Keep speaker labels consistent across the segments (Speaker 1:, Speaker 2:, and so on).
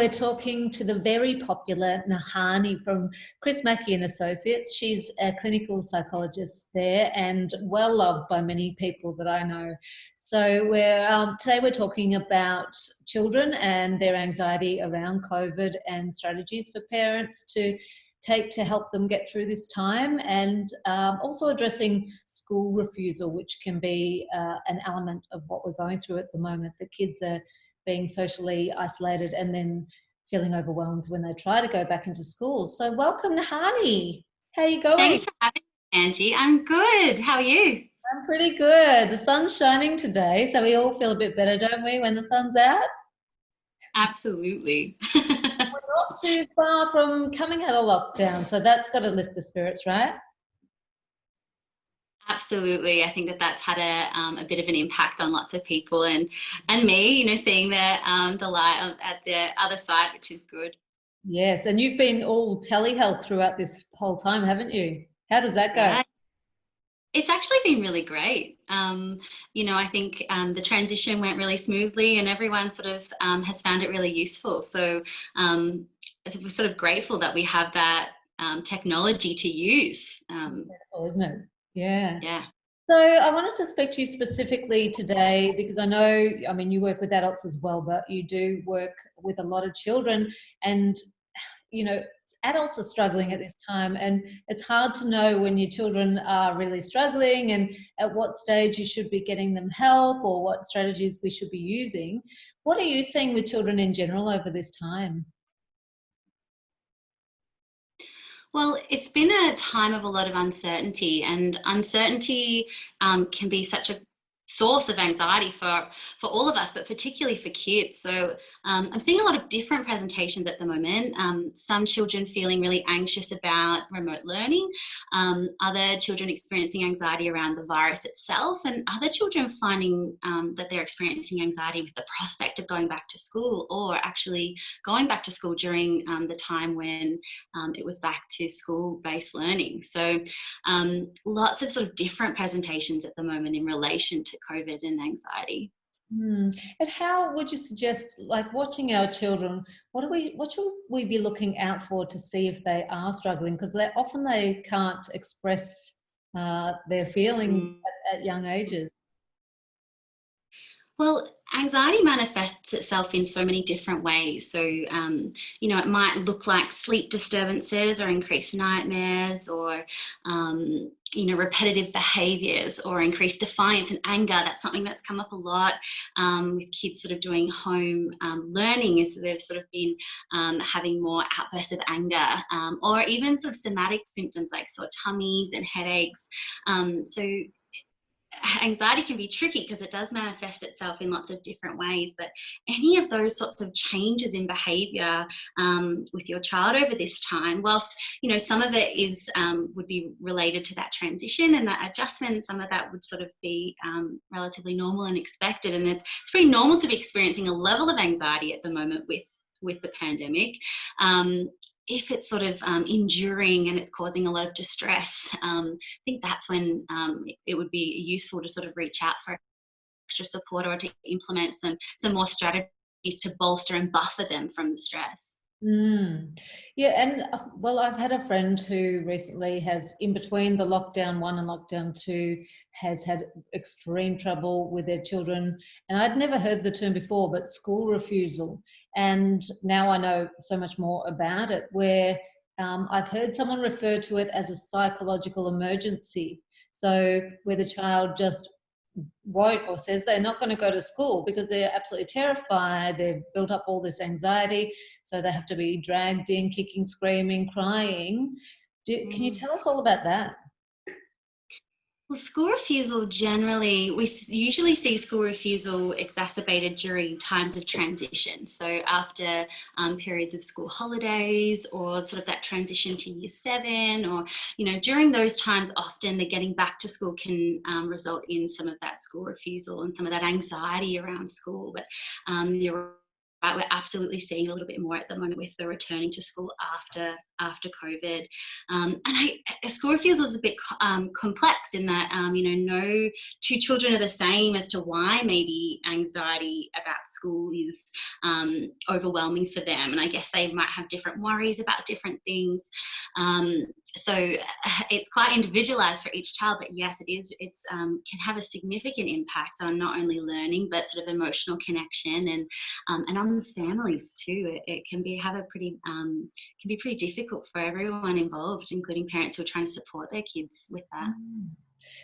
Speaker 1: we're talking to the very popular Nahanni from Chris Mackey Associates. She's a clinical psychologist there and well loved by many people that I know. So today we're talking about children and their anxiety around COVID and strategies for parents to take to help them get through this time, and also addressing school refusal, which can be an element of what we're going through at the moment. The kids are being socially isolated and then feeling overwhelmed when they try to go back into school. So welcome, Nahanni. How are you going?
Speaker 2: Thanks for having me, Angie. I'm good. How are you?
Speaker 1: I'm pretty good. The sun's shining today, so we all feel a bit better, don't we, when the sun's out?
Speaker 2: Absolutely.
Speaker 1: We're not too far from coming out of lockdown, so that's got to lift the spirits, right?
Speaker 2: Absolutely. I think that's had a bit of an impact on lots of people and me, seeing the light at the other side, which is good.
Speaker 1: Yes, and you've been all telehealth throughout this whole time, haven't you? How does that go?
Speaker 2: Yeah. It's actually been really great. I think the transition went really smoothly and everyone sort of has found it really useful. So we're sort of grateful that we have that technology to use.
Speaker 1: Wonderful, isn't it? Yeah.
Speaker 2: Yeah.
Speaker 1: So I wanted to speak to you specifically today because I know, you work with adults as well, but you do work with a lot of children, and, adults are struggling at this time, and it's hard to know when your children are really struggling and at what stage you should be getting them help or what strategies we should be using. What are you seeing with children in general over this time?
Speaker 2: Well, it's been a time of a lot of uncertainty, and uncertainty can be such a source of anxiety for all of us, but particularly for kids. So I'm seeing a lot of different presentations at the moment. Some children feeling really anxious about remote learning, other children experiencing anxiety around the virus itself, and other children finding that they're experiencing anxiety with the prospect of going back to school, or actually going back to school during the time when it was back to school-based learning. So lots of sort of different presentations at the moment in relation to COVID and anxiety.
Speaker 1: And how would you suggest, like watching our children, what should we be looking out for to see if they are struggling? Because they can't express their feelings at young ages.
Speaker 2: Well, anxiety manifests itself in so many different ways. So, it might look like sleep disturbances or increased nightmares, or, repetitive behaviors, or increased defiance and anger. That's something that's come up a lot with kids sort of doing home learning, is they've sort of been having more outbursts of anger, or even sort of somatic symptoms like sore tummies and headaches. So anxiety can be tricky because it does manifest itself in lots of different ways, but any of those sorts of changes in behavior with your child over this time, whilst some of it is would be related to that transition and that adjustment, some of that would sort of be relatively normal and expected, and it's pretty normal to be experiencing a level of anxiety at the moment with the pandemic. If it's sort of enduring and it's causing a lot of distress, I think that's when it would be useful to sort of reach out for extra support, or to implement some more strategies to bolster and buffer them from the stress.
Speaker 1: Yeah, and I've had a friend who recently has, in between the lockdown 1 and lockdown 2, has had extreme trouble with their children, and I'd never heard the term before, but school refusal. And now I know so much more about it, where I've heard someone refer to it as a psychological emergency. So where the child just won't, or says they're not going to go to school because they're absolutely terrified, they've built up all this anxiety, so they have to be dragged in, kicking, screaming, crying. Can you tell us all about that?
Speaker 2: Well, school refusal generally, we usually see school refusal exacerbated during times of transition. So after periods of school holidays, or sort of that transition to year 7, or, during those times, often the getting back to school can result in some of that school refusal and some of that anxiety around school. But you're right, we're absolutely seeing a little bit more at the moment with the returning to school after after COVID. School refusal is a bit complex in that, no two children are the same as to why maybe anxiety about school is overwhelming for them. And I guess they might have different worries about different things. So it's quite individualized for each child, but yes, it can have a significant impact on not only learning, but sort of emotional connection and on the families too. It can be pretty difficult for everyone involved, including parents who are trying to support their kids with that.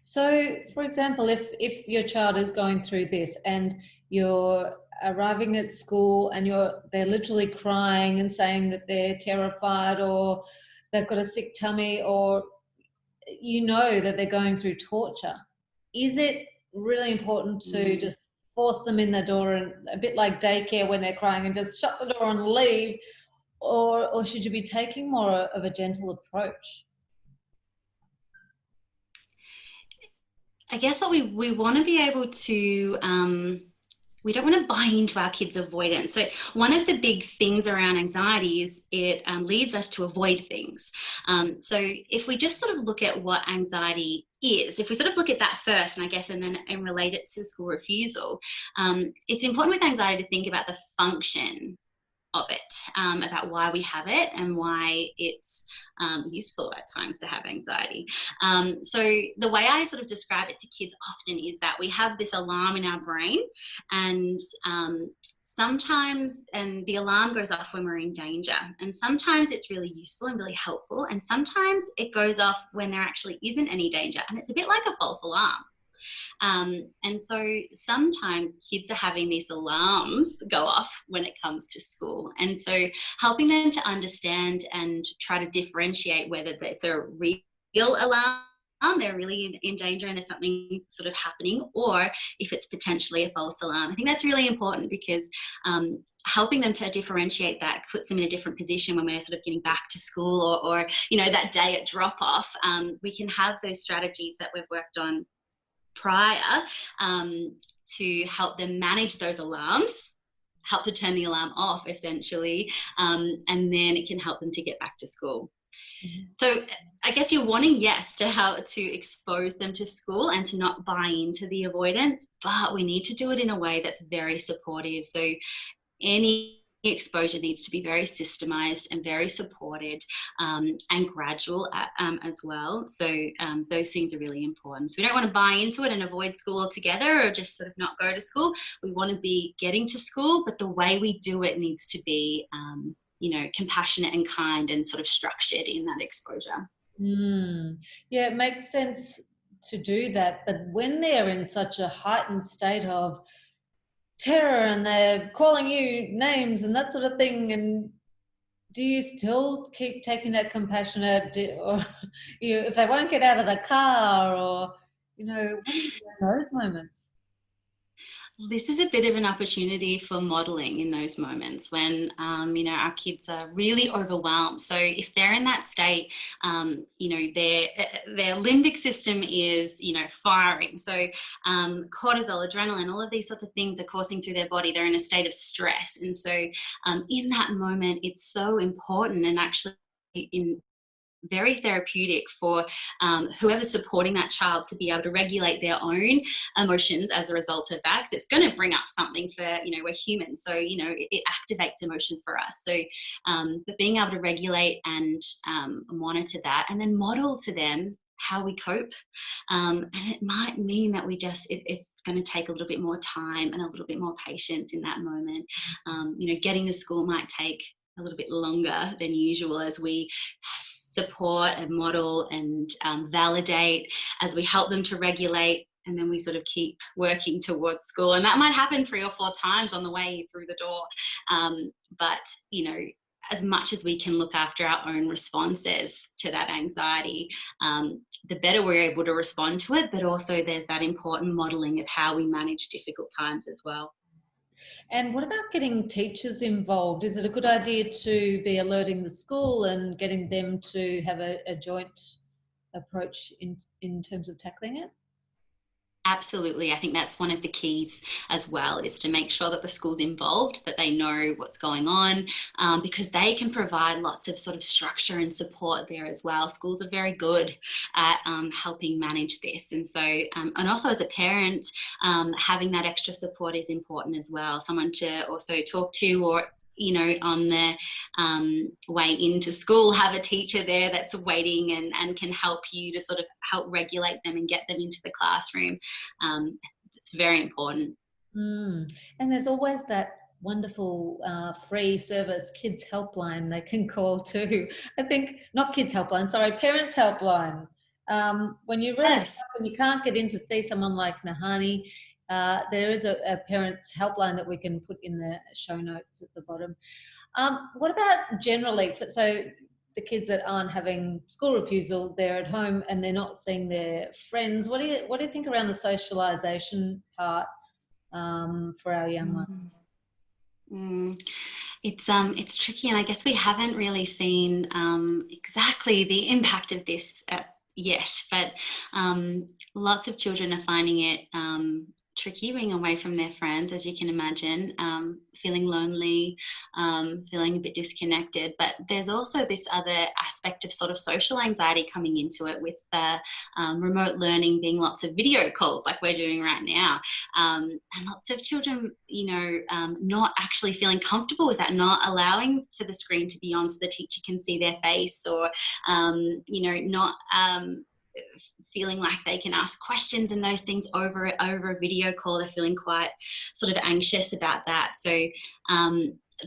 Speaker 1: So, for example, if your child is going through this and you're arriving at school and they're literally crying and saying that they're terrified or they've got a sick tummy, or that they're going through torture, is it really important to just force them in the door, and a bit like daycare when they're crying, and just shut the door and leave, or should you be taking more of a gentle approach?
Speaker 2: I guess what we want to be able to, we don't want to buy into our kids' avoidance. So one of the big things around anxiety is it leads us to avoid things. So if we just sort of look at what anxiety is, if we sort of look at that first, and relate it to school refusal, it's important with anxiety to think about the function of it, about why we have it and why it's useful at times to have anxiety. So the way I sort of describe it to kids often is that we have this alarm in our brain, and sometimes the alarm goes off when we're in danger, and sometimes it's really useful and really helpful, and sometimes it goes off when there actually isn't any danger, and it's a bit like a false alarm. And so sometimes kids are having these alarms go off when it comes to school. And so helping them to understand and try to differentiate whether it's a real alarm, they're really in danger and there's something sort of happening, or if it's potentially a false alarm. I think that's really important because helping them to differentiate that puts them in a different position when we're sort of getting back to school or that day at drop off. We can have those strategies that we've worked on prior to help them manage those alarms, help to turn the alarm off essentially, and then it can help them to get back to school. So I guess you're wanting, yes, to help to expose them to school and to not buy into the avoidance, but we need to do it in a way that's very supportive. So any exposure needs to be very systemized and very supported, and gradual as well. So those things are really important. So we don't want to buy into it and avoid school altogether or just sort of not go to school. We want to be getting to school, but the way we do it needs to be compassionate and kind and sort of structured in that exposure.
Speaker 1: Yeah, it makes sense to do that. But when they're in such a heightened state of terror and they're calling you names and that sort of thing, and do you still keep taking that compassionate, or if they won't get out of the car, or what do you do in those moments?
Speaker 2: This is a bit of an opportunity for modeling in those moments when, our kids are really overwhelmed. So if they're in that state, their limbic system is, firing. So cortisol, adrenaline, all of these sorts of things are coursing through their body. They're in a state of stress. And so in that moment, it's so important and actually very therapeutic for whoever's supporting that child to be able to regulate their own emotions as a result of that, because it's going to bring up something for, we're humans, so it activates emotions for us. So but being able to regulate and monitor that, and then model to them how we cope, and it might mean that it's going to take a little bit more time and a little bit more patience in that moment. Getting to school might take a little bit longer than usual as we support and model and validate, as we help them to regulate, and then we sort of keep working towards school. And that might happen 3 or 4 times on the way through the door. But as much as we can look after our own responses to that anxiety, the better we're able to respond to it, but also there's that important modeling of how we manage difficult times as well.
Speaker 1: And what about getting teachers involved? Is it a good idea to be alerting the school and getting them to have a joint approach in terms of tackling it?
Speaker 2: Absolutely. I think that's one of the keys as well, is to make sure that the school's involved, that they know what's going on, because they can provide lots of sort of structure and support there as well. Schools are very good at helping manage this. And so, and also as a parent, having that extra support is important as well. Someone to also talk to, or on the way into school, have a teacher there that's waiting and can help you to sort of help regulate them and get them into the classroom. It's very important.
Speaker 1: And there's always that wonderful free service, kids helpline they can call too. I think, not kids helpline, sorry, parents helpline. When you're really
Speaker 2: Yes.
Speaker 1: stuck and you can't get in to see someone like Nahanni, there is a parents helpline that we can put in the show notes at the bottom. What about generally, so the kids that aren't having school refusal, they're at home and they're not seeing their friends. What do you think around the socialisation part for our young ones?
Speaker 2: It's tricky, and I guess we haven't really seen exactly the impact of this yet, but lots of children are finding it tricky being away from their friends, as you can imagine, feeling lonely, feeling a bit disconnected. But there's also this other aspect of sort of social anxiety coming into it, with remote learning being lots of video calls like we're doing right now, and lots of children, not actually feeling comfortable with that, not allowing for the screen to be on so the teacher can see their face, or not feeling like they can ask questions and those things over a video call. They're feeling quite sort of anxious about that. So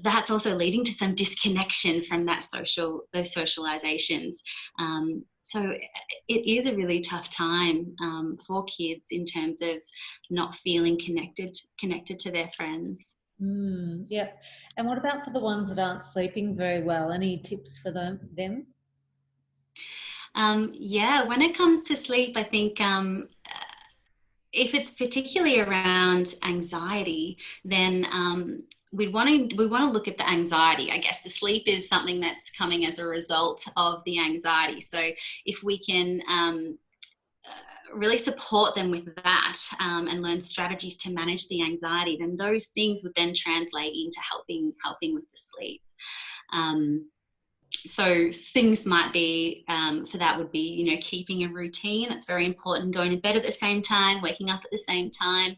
Speaker 2: that's also leading to some disconnection from those socializations. So it is a really tough time for kids in terms of not feeling connected to their friends.
Speaker 1: Yeah. And what about for the ones that aren't sleeping very well? Any tips for them?
Speaker 2: When it comes to sleep, I think if it's particularly around anxiety, then we want to look at the anxiety. I guess the sleep is something that's coming as a result of the anxiety. So if we can really support them with that, and learn strategies to manage the anxiety, then those things would then translate into helping with the sleep. So things might be, for that would be, keeping a routine. It's very important. Going to bed at the same time, waking up at the same time,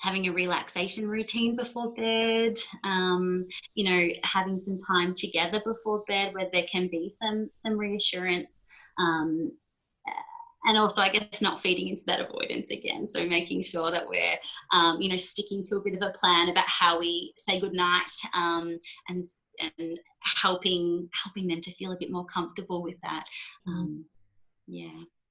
Speaker 2: having a relaxation routine before bed, having some time together before bed where there can be some reassurance. And also, I guess, not feeding into that avoidance again. So making sure that we're, sticking to a bit of a plan about how we say goodnight, and helping them to feel a bit more comfortable with that.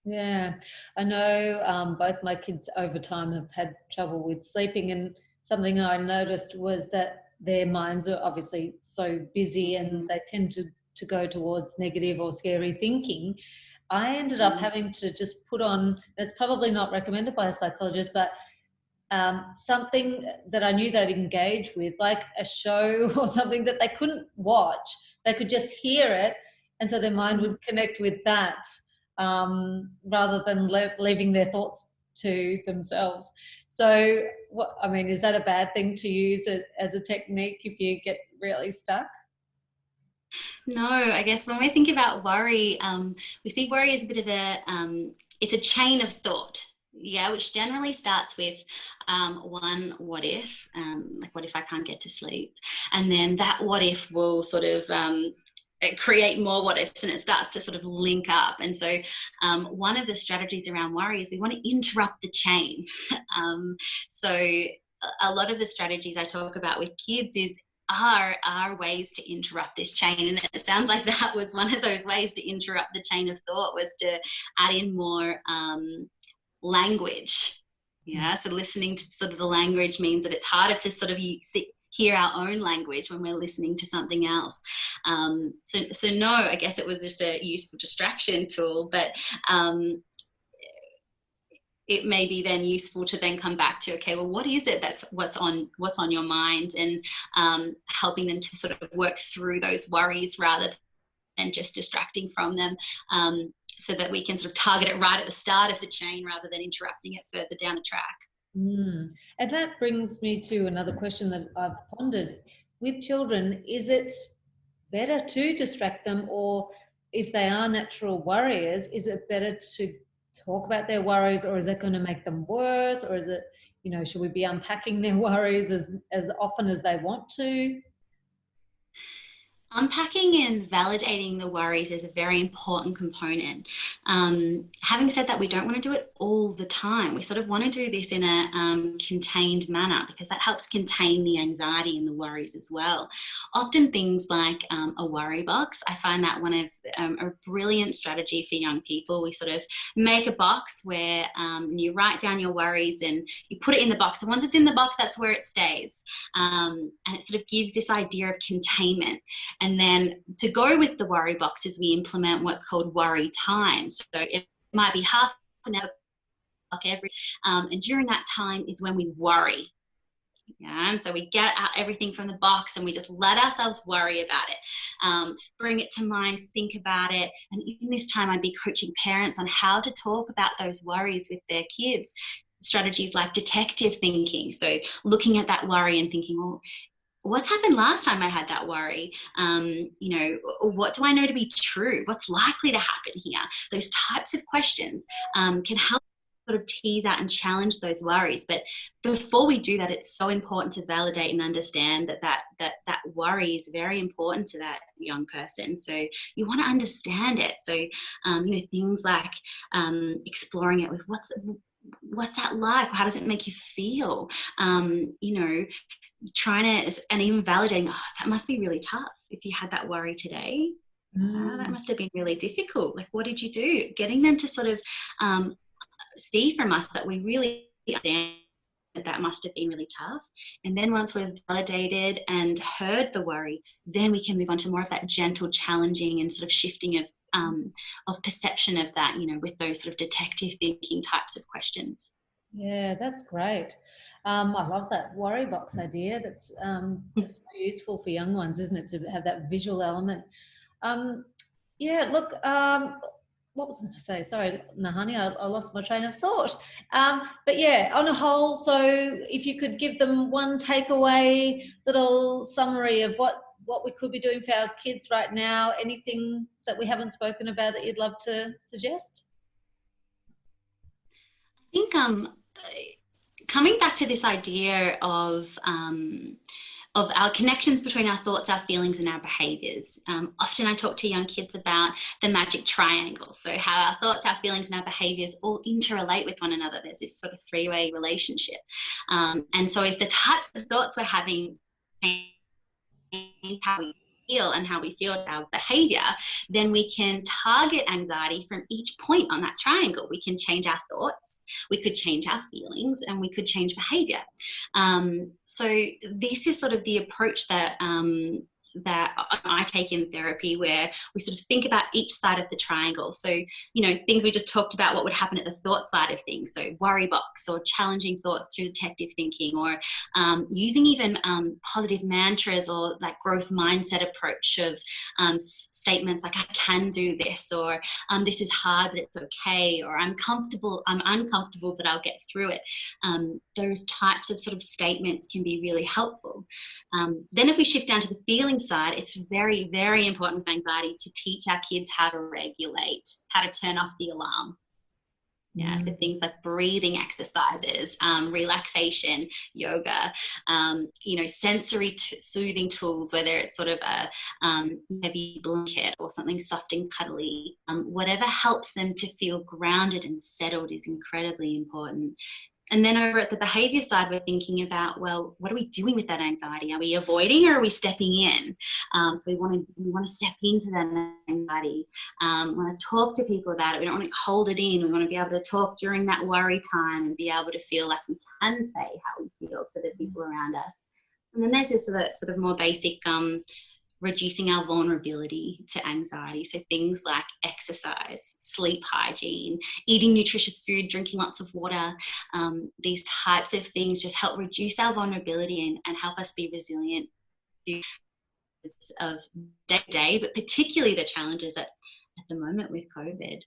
Speaker 1: Yeah, I know both my kids over time have had trouble with sleeping, and something I noticed was that their minds are obviously so busy and they tend to go towards negative or scary thinking. I ended up having to just put on, that's probably not recommended by a psychologist, but something that I knew they'd engage with, like a show or something that they couldn't watch. They could just hear it, and so their mind would connect with that, rather than leaving their thoughts to themselves. So, is that a bad thing to use as a technique if you get really stuck?
Speaker 2: No, I guess when we think about worry, we see worry as a bit of it's a chain of thought. Yeah, which generally starts with one what if, like what if I can't get to sleep, and then that what if will sort of create more what ifs, and it starts to sort of link up. And so one of the strategies around worry is we want to interrupt the chain. So a lot of the strategies I talk about with kids are ways to interrupt this chain, and it sounds like that was one of those ways to interrupt the chain of thought, was to add in more language. So listening to sort of the language means that it's harder to sort of hear our own language when we're listening to something else. So no, I guess it was just a useful distraction tool, but it may be then useful to then come back to, okay, well, what is it what's on your mind, and helping them to sort of work through those worries rather than just distracting from them. so that we can sort of target it right at the start of the chain rather than interrupting it further down the track.
Speaker 1: And that brings me to another question that I've pondered. With children, is it better to distract them, or if they are natural worriers, is it better to talk about their worries, or is it going to make them worse, or is it, should we be unpacking their worries as often as they want to?
Speaker 2: Unpacking and validating the worries is a very important component. Having said that, we don't want to do it all the time. We sort of want to do this in a contained manner, because that helps contain the anxiety and the worries as well. Often things like a worry box, I find that one of a brilliant strategy for young people. We sort of make a box where you write down your worries and you put it in the box. And once it's in the box, that's where it stays. And it sort of gives this idea of containment. And then to go with the worry boxes, we implement what's called worry time. So it might be half an hour every, and during that time is when we worry. Yeah, and so we get out everything from the box and we just let ourselves worry about it, bring it to mind, think about it. And in this time, I'd be coaching parents on how to talk about those worries with their kids. Strategies like detective thinking. So looking at that worry and thinking, oh, what's happened last time I had that worry? What do I know to be true? What's likely to happen here? Those types of questions can help sort of tease out and challenge those worries. But before we do that, it's so important to validate and understand that worry is very important to that young person. So you want to understand it. So, things like exploring it with what's that like? How does it make you feel? Trying to, and even validating, oh, that must be really tough if you had that worry today. That must have been really difficult. Like, what did you do? Getting them to sort of see from us that we really understand that must have been really tough. And then once we've validated and heard the worry, then we can move on to more of that gentle, challenging and sort of shifting of perception of that, with those sort of detective thinking types of questions.
Speaker 1: Yeah, that's great. I love that worry box idea. That's so useful for young ones, isn't it, to have that visual element? What was I going to say? Sorry, Nahanni, I lost my train of thought. But yeah, on a whole, so if you could give them one takeaway, little summary of what we could be doing for our kids right now, anything that we haven't spoken about that you'd love to suggest?
Speaker 2: I think coming back to this idea of our connections between our thoughts, our feelings, and our behaviours. Often I talk to young kids about the magic triangle. So how our thoughts, our feelings, and our behaviours all interrelate with one another. There's this sort of three-way relationship. And so if the types of thoughts we're having change how we feel and how we feel our behavior, then we can target anxiety from each point on that triangle. We can change our thoughts, we could change our feelings, and we could change behavior. So this is sort of the approach that I take in therapy, where we sort of think about each side of the triangle. So, things we just talked about, what would happen at the thought side of things. So worry box, or challenging thoughts through detective thinking, or using even positive mantras, or like growth mindset approach of statements like, I can do this, or this is hard, but it's okay, or I'm uncomfortable, but I'll get through it. Those types of sort of statements can be really helpful. Then if we shift down to the feelings side, it's very, very important with anxiety to teach our kids how to regulate, how to turn off the alarm. Yeah, so things like breathing exercises, relaxation, yoga, sensory soothing tools, whether it's sort of a heavy blanket or something soft and cuddly, whatever helps them to feel grounded and settled is incredibly important. And then over at the behavior side, we're thinking about, well, what are we doing with that anxiety? Are we avoiding, or are we stepping in? So we want to step into that anxiety. We want to talk to people about it. We don't want to hold it in. We want to be able to talk during that worry time and be able to feel like we can say how we feel to the people around us. And then there's this sort of more basic reducing our vulnerability to anxiety. So things like exercise, sleep hygiene, eating nutritious food, drinking lots of water, these types of things just help reduce our vulnerability and help us be resilient of day to day, but particularly the challenges at the moment with COVID.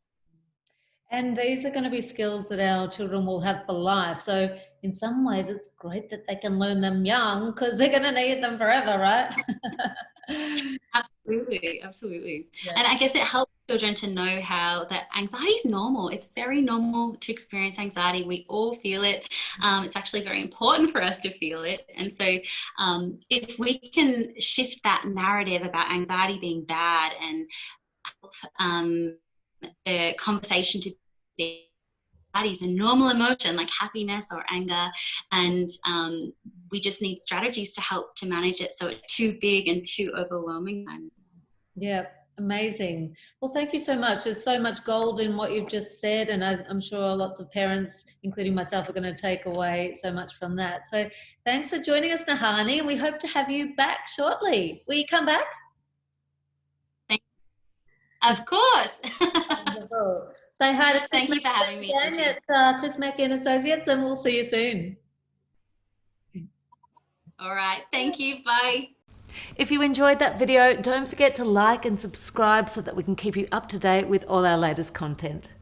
Speaker 1: And these are going to be skills that our children will have for life. So in some ways, it's great that they can learn them young because they're going to need them forever, right?
Speaker 2: Absolutely, absolutely.
Speaker 1: Yeah.
Speaker 2: And I guess it helps children to know how that anxiety is normal. It's very normal to experience anxiety. We all feel it. It's actually very important for us to feel it. And so if we can shift that narrative about anxiety being bad and a conversation to be is a normal emotion like happiness or anger, and we just need strategies to help to manage it so it's too big and too overwhelming times.
Speaker 1: Yeah, amazing. Well, thank you so much. There's so much gold in what you've just said, and I'm sure lots of parents, including myself, are going to take away so much from that. So thanks for joining us, Nahanni, and we hope to have you back shortly. Will you come back?
Speaker 2: Of course.
Speaker 1: Wonderful. Say hi to Chris
Speaker 2: Thank you for having me,
Speaker 1: again
Speaker 2: Angie.
Speaker 1: at Chris Mackey Associates, and we'll see you soon.
Speaker 2: All right. Thank you. Bye.
Speaker 3: If you enjoyed that video, don't forget to like and subscribe so that we can keep you up to date with all our latest content.